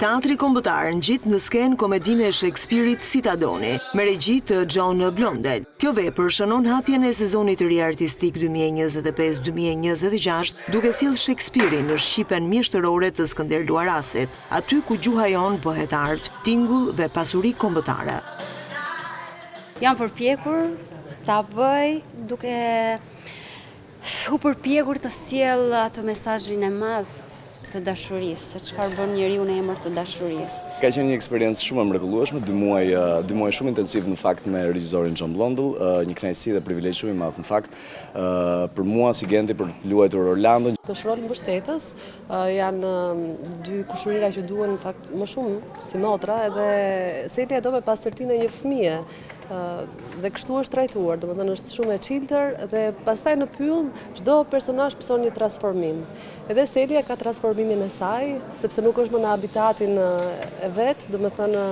Teatri Kombëtar ngjit në skenë komedinë e Shakespeare-it Citadoni, me regji të John Blondell. Kjo vepër shënon hapjen e sezonit të ri artistik 2025-2026, duke sjellë Shakespeare-in në shqipen mjeshtërore të Skënder Luarasit, aty ku gjuha jon bëhet art, tingull dhe pasuri kombëtare. Jam përpjekur ta bëj duke u përpjekur të sjell atë mesazhin e madh të dashurisë, se çfarë bën njeriu në emër të dashurisë. Ka qenë një eksperiencë shumë e mrekullueshme, 2 muaj shumë intensiv në fakt me regjisorin John Blondell, një kënaqësi dhe privilegj shumë i madh në fakt për mua si Genti për të luajtur Orlando. Të rol mbështetës janë 2 kushërira që duhen në fakt më shumë si motra, edhe Celia do me pastërtinë e një fëmije. Dhe kështu është trajtuar, domethënë është shumë e çiltër dhe pastaj në pyll çdo personazh pëson një transformim. Edhe Celia ka transformimin e saj, sepse nuk është më në habitatin e vet, domethënë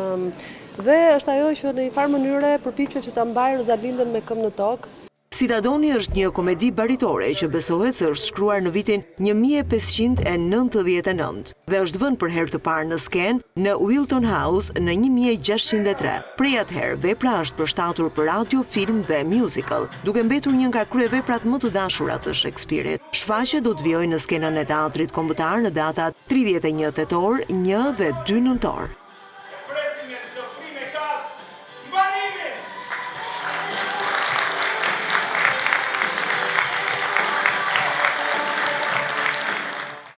dhe është ajo që në një farë mënyre përpiqet që ta mbajë Rosalindën me këmbë në tokë. Citadoni është një komedi baritore që besohet se është shkruar në vitin 1599 dhe është vënë për herë të parë në skenë në Wilton House në 1603. Prej atëherë, vepra është përshtatur për radio, film dhe musical, duke mbetur një nga kryeveprat më të dashura të Shakespeare-it. Shfaqjet do të vijojnë në skenën e Teatrit Kombëtar në datat 31 tetor, 1 dhe 2 nëntor.